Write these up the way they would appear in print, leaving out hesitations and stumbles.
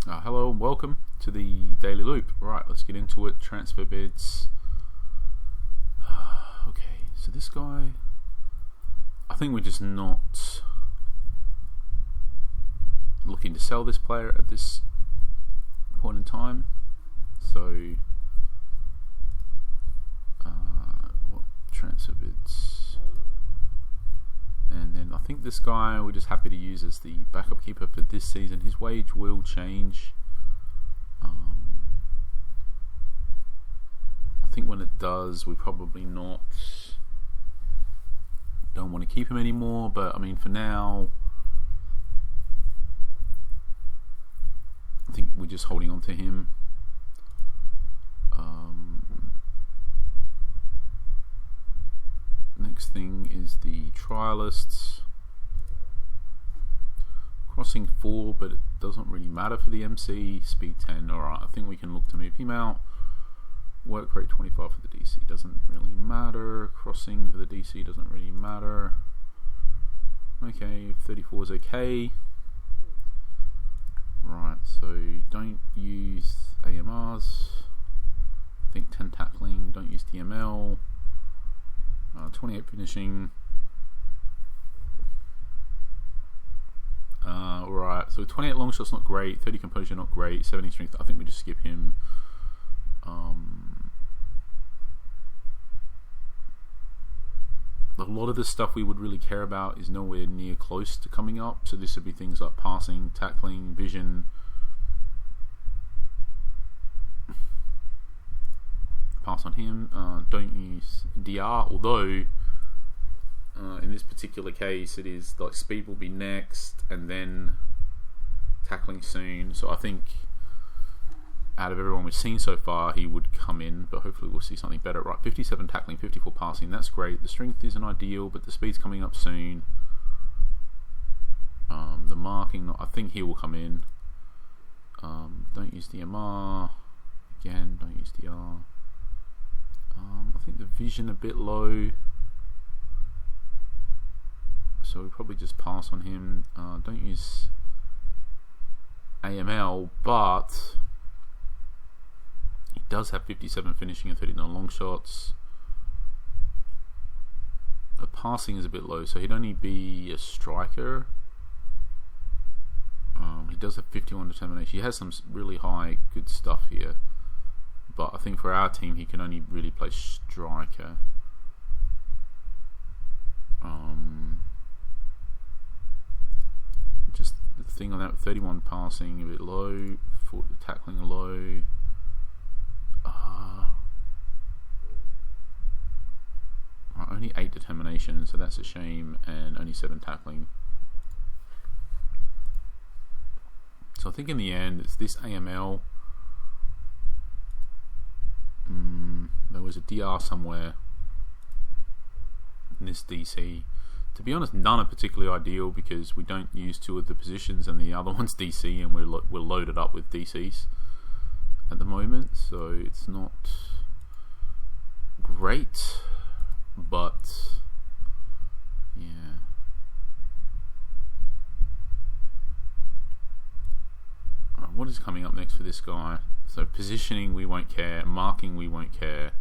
Hello and welcome to the Daily Loop. Right, let's get into it. Transfer bids. Okay, so this guy, I think we're just not looking to sell this player at this point in time. So, what transfer bids? And then I think this guy we're just happy to use as the backup keeper for this season. His wage will change. I think when it does, we probably don't want to keep him anymore. But I mean, for now, I think we're just holding on to him. Next thing is the trialists. Crossing 4, but it doesn't really matter for the MC. Speed 10. Alright, I think we can look to move him out. Work rate 25 for the DC. Doesn't really matter. Crossing for the DC doesn't really matter. Okay, 34 is okay. Right, so don't use AMRs. I think 10 tackling. Don't use DML. 28 finishing. Right, so 28 long shots not great, 30 composure not great, 70 strength. I think we just skip him. A lot of the stuff we would really care about is nowhere near close to coming up. So this would be things like passing, tackling, vision. Pass on him. Don't use DR, although in this particular case it is like speed will be next and then tackling soon. So I think out of everyone we've seen so far he would come in, but hopefully we'll see something better. Right, 57 tackling, 54 passing, that's great. The strength isn't ideal, but the speed's coming up soon. The marking, I think he will come in. Don't use DMR. Again, don't use DR. I think the vision a bit low, so we probably just pass on him. Don't use AML, but he does have 57 finishing and 39 long shots. The passing is a bit low, so he'd only be a striker. He does have 51 determination. He has some really high good stuff here, but I think for our team he can only really play striker. Just the thing on that, 31 passing a bit low, tackling low. Only 8 determination, so that's a shame, and only 7 tackling. So I think in the end it's this AML. There was a DR somewhere in this DC. To be honest, none are particularly ideal because we don't use 2 of the positions and the other one's DC, and we're loaded up with DCs at the moment, so it's not great, but yeah. Alright, what is coming up next for this guy? So positioning we won't care, marking we won't care,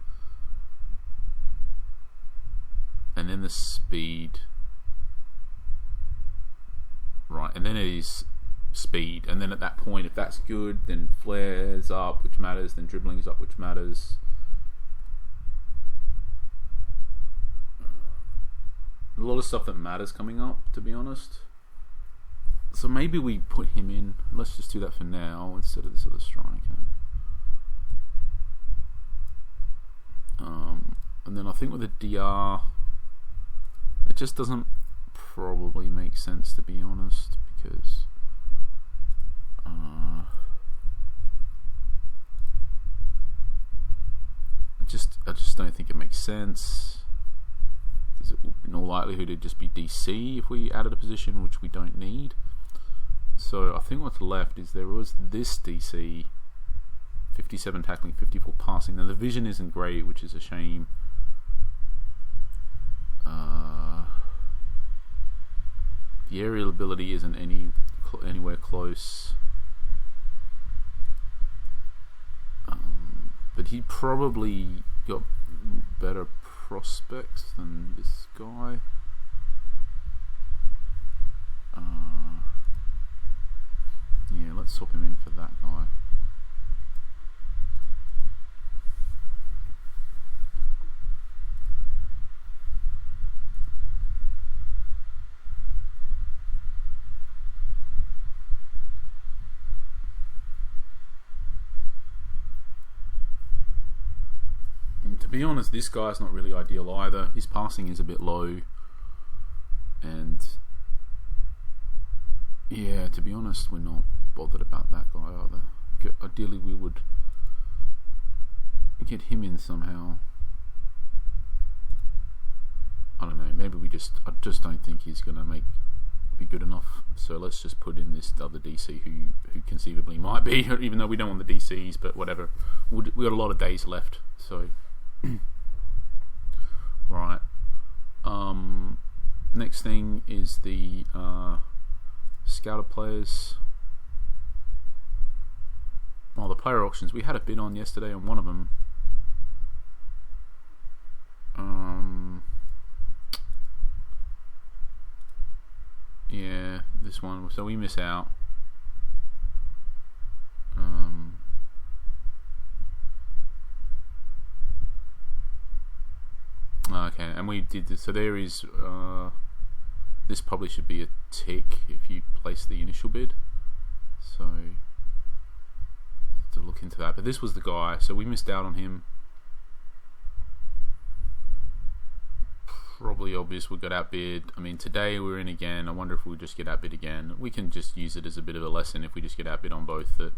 and then the speed. Right, and then it is speed, and then at that point, if that's good, then flares up, which matters, then dribbling is up, which matters. A lot of stuff that matters coming up, to be honest. So maybe we put him in. Let's just do that for now instead of this other striker. And then I think with a DR, it just doesn't probably make sense, to be honest, because I just don't think it makes sense, because it would in all likelihood it'd just be DC if we added a position which we don't need. So I think what's left is there was this DC, 57 tackling, 54 passing. Now the vision isn't great, which is a shame. The aerial ability isn't anywhere close. he probably got better prospects than this guy. Yeah, let's swap him in for that guy. To be honest, this guy's not really ideal either. His passing is a bit low, and yeah, to be honest, we're not bothered about that guy either. Ideally, we would get him in somehow. I don't know. Maybe I just don't think he's gonna be good enough. So let's just put in this other DC who conceivably might be, even though we don't want the DCs. But whatever. We got a lot of days left, so. Right. Next thing is the scouted players. Oh, the player auctions. We had a bid on yesterday on one of them. Yeah, this one. So we miss out. Okay, and we did this. So there is. This probably should be a tick if you place the initial bid. So to look into that. But this was the guy. So we missed out on him. Probably obvious we got outbid. I mean, today we're in again. I wonder if we'll just get outbid again. We can just use it as a bit of a lesson if we just get outbid on both. That,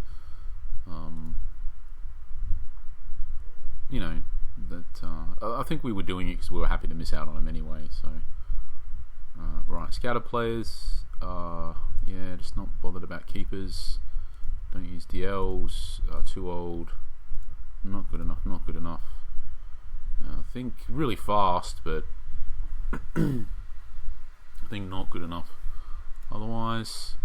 you know. That I think we were doing it because we were happy to miss out on them anyway. So, right, scouted players. Yeah, just not bothered about keepers. Don't use DLs. Too old. Not good enough. Not good enough. I think really fast, but I think not good enough. Otherwise,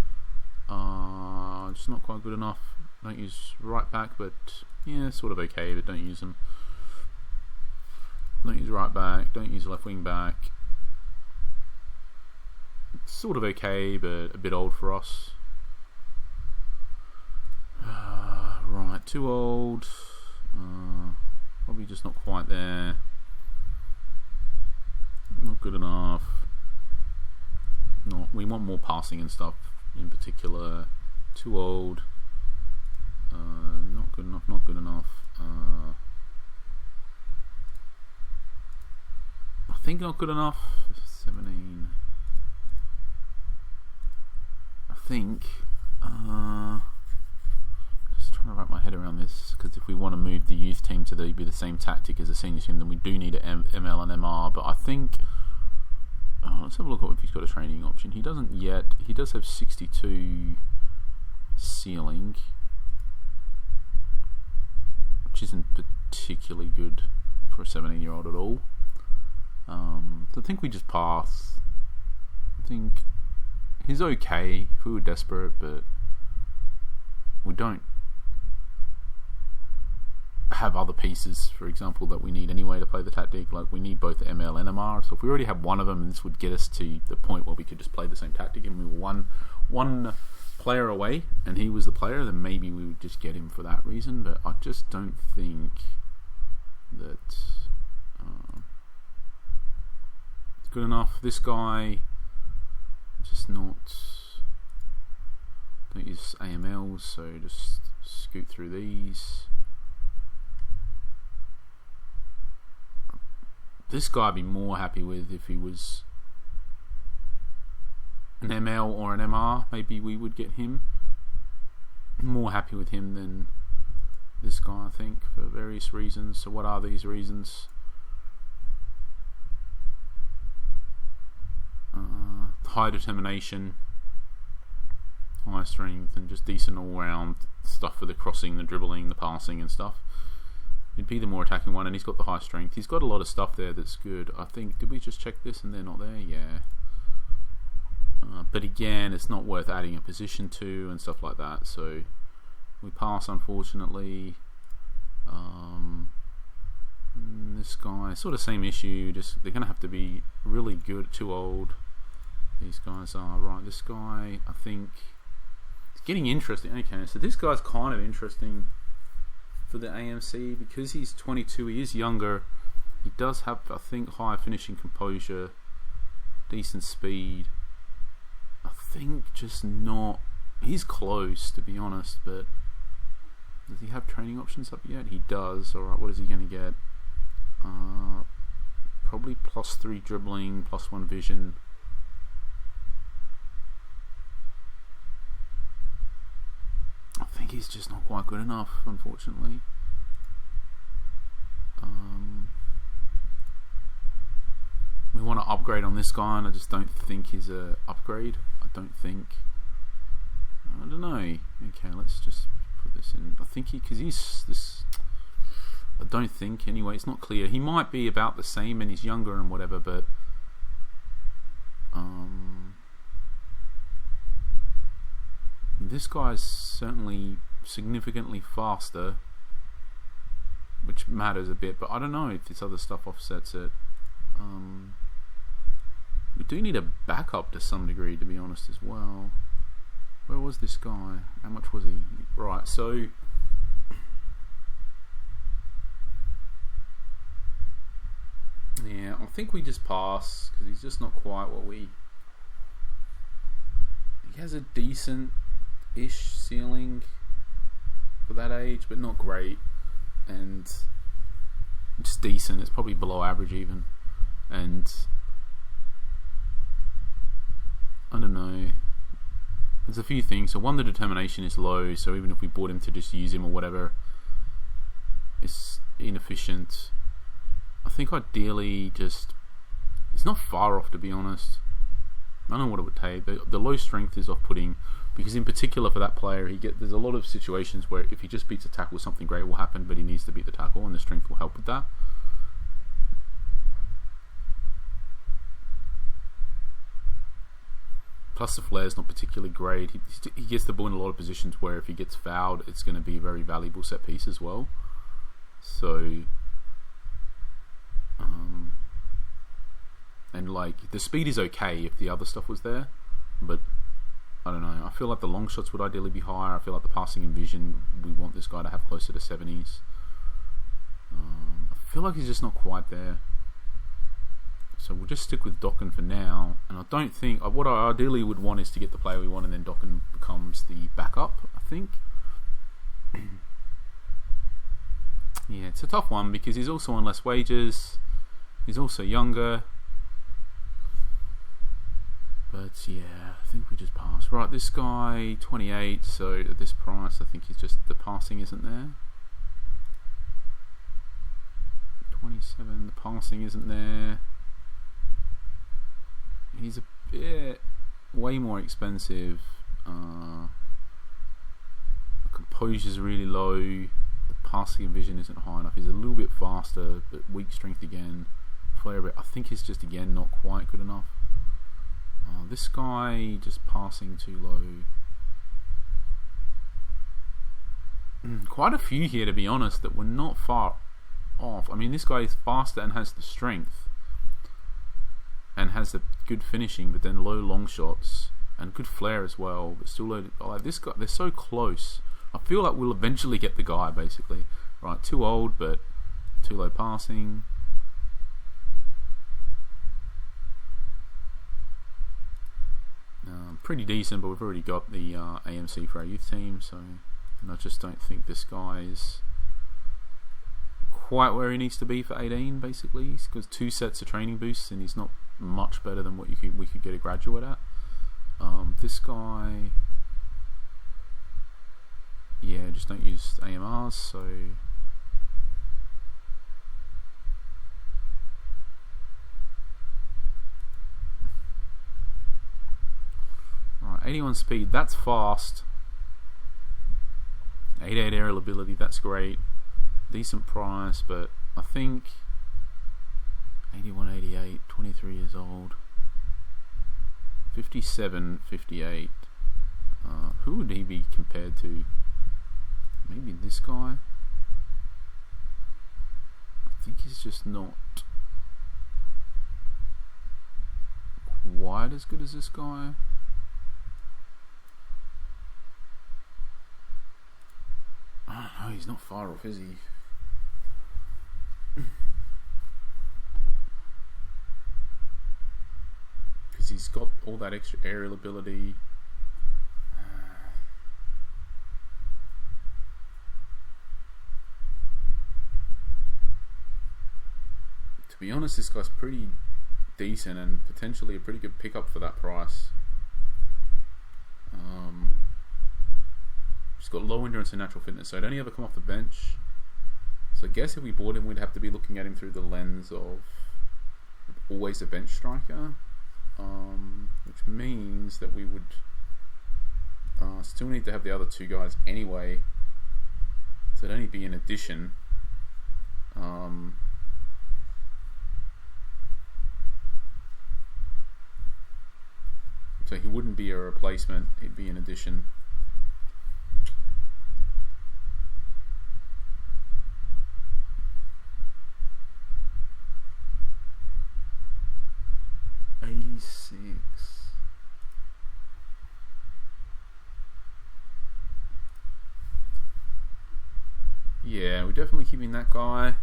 just not quite good enough. Don't use right back, but yeah, sort of okay. But don't use them. Don't use right back, don't use left wing back. It's sort of okay, but a bit old for us. Right, too old. Probably just not quite there. Not good enough. We want more passing and stuff in particular. Too old. Not good enough, not good enough. I think not good enough. 17. I think. Just trying to wrap my head around this, because if we want to move the youth team to be the same tactic as the senior team, then we do need an ML and MR. But I think. Let's have a look at if he's got a training option. He doesn't yet. He does have 62 ceiling, which isn't particularly good for a 17-year-old at all. So I think we just pass. I think he's okay if we were desperate, but we don't have other pieces, for example, that we need anyway to play the tactic. Like, we need both ML and MR. So if we already have one of them, this would get us to the point where we could just play the same tactic, and we were one player away, and he was the player. Then maybe we would just get him for that reason. But I just don't think that. Good enough. This guy, just not. Don't use AMLs, so just scoot through these. This guy I'd be more happy with if he was an ML or an MR. Maybe we would get him. More happy with him than this guy, I think, for various reasons. So what are these reasons? High determination, high strength, and just decent all-round stuff for the crossing, the dribbling, the passing and stuff. He'd be the more attacking one, and he's got the high strength. He's got a lot of stuff there that's good. I think, did we just check this and they're not there? Yeah. But again, it's not worth adding a position to and stuff like that, so we pass, unfortunately. This guy, sort of same issue. Just they're going to have to be really good. Too old. These guys are right. This guy, I think, it's getting interesting. Okay, so this guy's kind of interesting for the AMC because he's 22. He is younger. He does have, I think, higher finishing composure, decent speed. I think just not. He's close, to be honest, but does he have training options up yet? He does. All right, what is he going to get? Probably +3 dribbling, +1 vision. I think he's just not quite good enough, unfortunately. We want to upgrade on this guy, and I just don't think he's a upgrade. I don't know. Okay, let's just put this in. I think because he's this. I don't think anyway. It's not clear. He might be about the same, and he's younger and whatever. But this guy's certainly significantly faster, which matters a bit. But I don't know if this other stuff offsets it. We do need a backup to some degree, to be honest, as well. Where was this guy? How much was he? Right, so yeah, I think we just pass because he's just not quite what we. He has a decent-ish ceiling for that age, but not great, and just decent. It's probably below average even, and I don't know. There's a few things. So one, the determination is low, so even if we bought him to just use him or whatever, it's inefficient. I think ideally just, it's not far off, to be honest. I don't know what it would take. The low strength is off-putting because in particular for that player, there's a lot of situations where if he just beats a tackle, something great will happen, but he needs to beat the tackle and the strength will help with that. Plus the flair is not particularly great. He gets the ball in a lot of positions where if he gets fouled, it's going to be a very valuable set piece as well. So, and like the speed is okay if the other stuff was there, but I don't know. I feel like the long shots would ideally be higher. I feel like the passing and vision, we want this guy to have closer to 70s. I feel like he's just not quite there. So we'll just stick with Dokken for now, and I don't think what I ideally would want is to get the player we want, and then Dokken becomes the backup. I think. Yeah, it's a tough one because he's also on less wages. He's also younger, but yeah, I think we just pass. Right, this guy 28. So at this price, I think he's just the passing isn't there. 27. The passing isn't there. He's a bit way more expensive. Composure's really low. The passing and vision isn't high enough. He's a little bit faster, but weak strength again. Flair, but I think he's just again not quite good enough. This guy just passing too low. Quite a few here, to be honest, that were not far off. I mean, this guy is faster and has the strength. And has a good finishing, but then low long shots and good flair as well. But still, like this guy, they're so close. I feel like we'll eventually get the guy. Basically, right? Too old, but too low passing. Pretty decent, but we've already got the AMC for our youth team, so I just don't think this guy's quite where he needs to be for 18. Basically, he's got 2 sets of training boosts, and he's not much better than what we could get a graduate at. This guy, yeah, just don't use AMRs. So right, 81 speed, that's fast. 88 aerial ability, that's great. Decent price, but I think 81, 88, 23 years old. 57, 58. Who would he be compared to? Maybe this guy? think he's just not quite as good as this guy. I don't know, he's not far off, is he? Because he's got all that extra aerial ability. To be honest, this guy's pretty decent and potentially a pretty good pickup for that price. He's got low endurance and natural fitness, so he'd only ever come off the bench. So I guess if we bought him, we'd have to be looking at him through the lens of always a bench striker, which means that we would still need to have the other two guys anyway. So it'd only be an addition. So he wouldn't be a replacement, he'd be an addition. Yeah, we're definitely keeping that guy.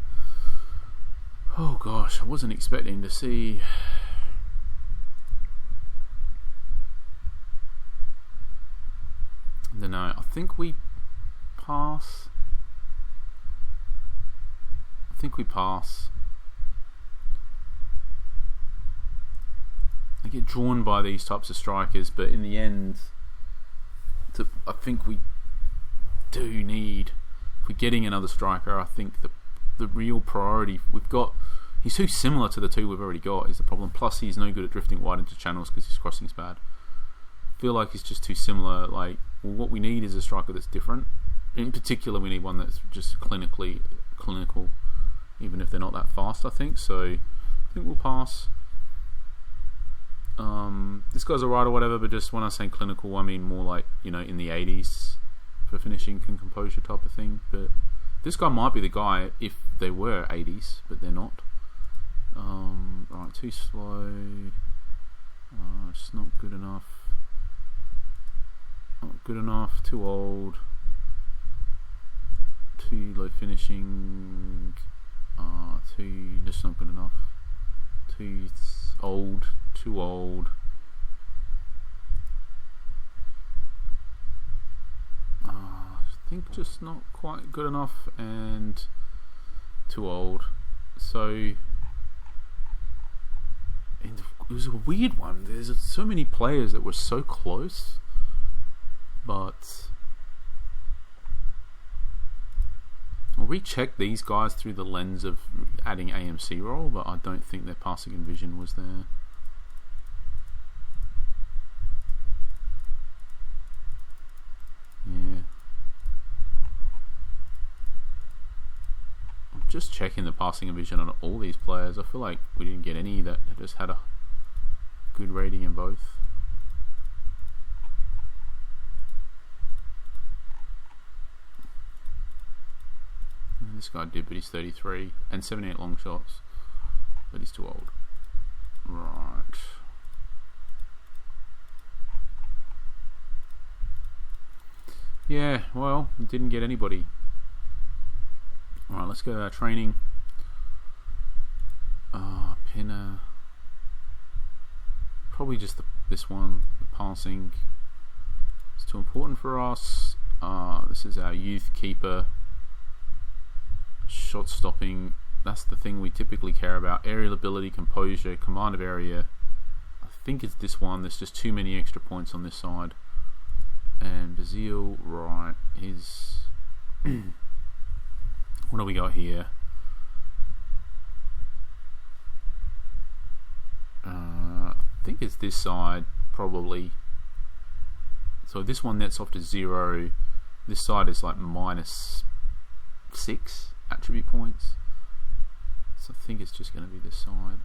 Oh gosh, I wasn't expecting to see. I don't know. I think we pass. I get drawn by these types of strikers, but in the end, I think we do need. If we're getting another striker, I think the real priority we've got. He's too similar to the two we've already got is the problem. Plus, he's no good at drifting wide into channels because his crossing's bad. I feel like he's just too similar. Like, well, what we need is a striker that's different. In particular, we need one that's just clinical, even if they're not that fast. I think so. I think we'll pass. This guy's alright or whatever, but just when I say clinical, I mean more like, in the 80s for finishing and composure type of thing. But this guy might be the guy if they were 80s, but they're not. Right, too slow. It's not good enough. Not good enough. Too old. Too low finishing. Just not good enough. Too old. Too old. I think just not quite good enough and too old. So it was a weird one. There's so many players that were so close, but I'll recheck these guys through the lens of adding AMC roll, but I don't think their passing and vision was there. Yeah. I'm just checking the passing and vision on all these players. I feel like we didn't get any that just had a good rating in both. This guy did, but he's 33 and 78 long shots, but he's too old. Right. Yeah, well, didn't get anybody. Alright, let's go to our training. Pinner. Probably just this one, the passing. It's too important for us. This is our youth keeper. Shot stopping, that's the thing we typically care about. Aerial ability, composure, command of area. I think it's this one. There's just too many extra points on this side. And Bazil, right, is what do we got here? I think it's this side probably. So this one nets off to 0. This side is like -6 attribute points. So I think it's just going to be this side.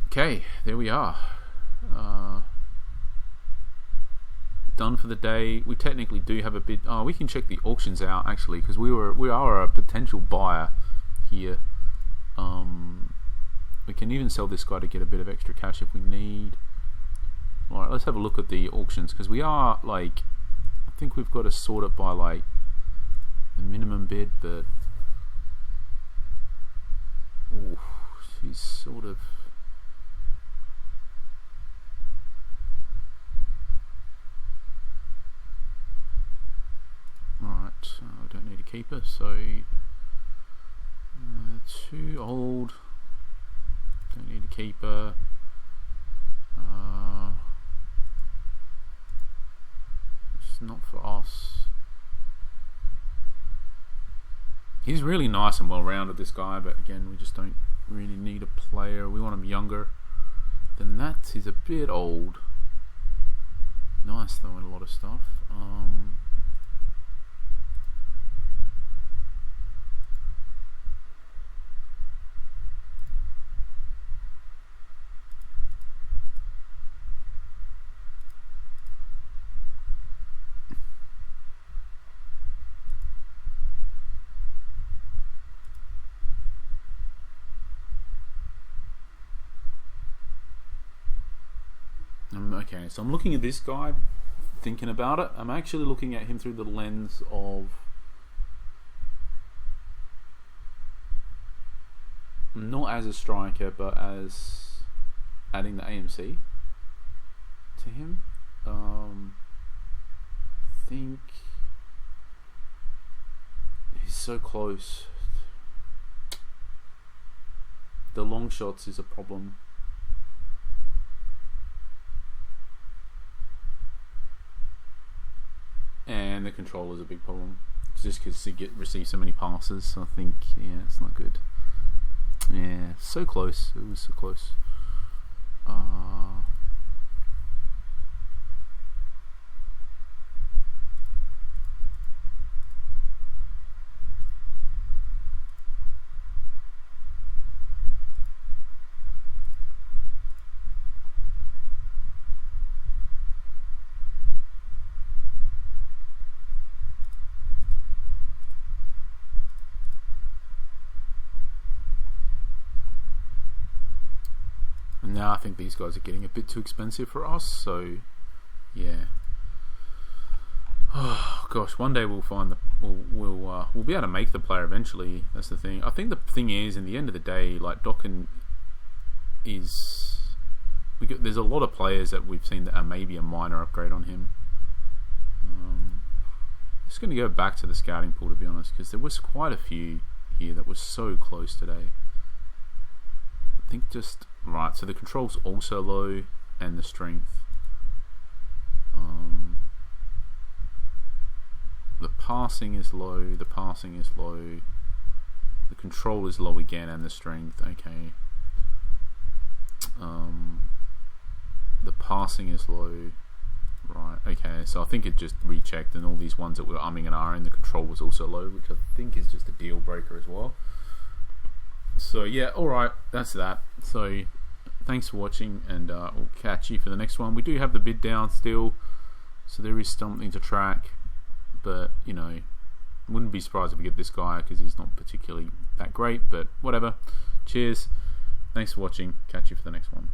Okay, there we are. done for the day. We technically do have a bit. Oh, we can check the auctions out actually, because we are a potential buyer here. We can even sell this guy to get a bit of extra cash if we need. All right, let's have a look at the auctions, because we are like, I think we've got to sort it by like the minimum bid, but oh, she's sort of. Alright, we don't need a keeper, so 2 old, don't need a keeper. It's not for us. He's really nice and well rounded, this guy, but again, we just don't really need a player. We want him younger than that. He's a bit old. Nice though in a lot of stuff. Okay, so I'm looking at this guy, thinking about it. I'm actually looking at him through the lens of not as a striker, but as adding the AMC to him. I think he's so close. The long shots is a problem. And the control is a big problem, just because he receive so many passes. So I think, yeah, it's not good. Yeah, so close. It was so close. Now I think these guys are getting a bit too expensive for us, so yeah. Oh gosh, one day we'll find we'll be able to make the player eventually. That's the thing. I think the thing is, in the end of the day, like Dokken is, there's a lot of players that we've seen that are maybe a minor upgrade on him. Just going to go back to the scouting pool, to be honest, because there was quite a few here that was so close today. I think just right. So the control's also low, and the strength. The passing is low. The passing is low. The control is low again, and the strength. Okay. The passing is low. Right. Okay. So I think it just rechecked, and all these ones that were umming and ahhing, the control was also low, which I think is just a deal breaker as well. So yeah, alright, that's that. So thanks for watching, and we'll catch you for the next one. We do have the bid down still, so there is something to track, but you know, wouldn't be surprised if we get this guy, because he's not particularly that great, but whatever. Cheers, thanks for watching, catch you for the next one.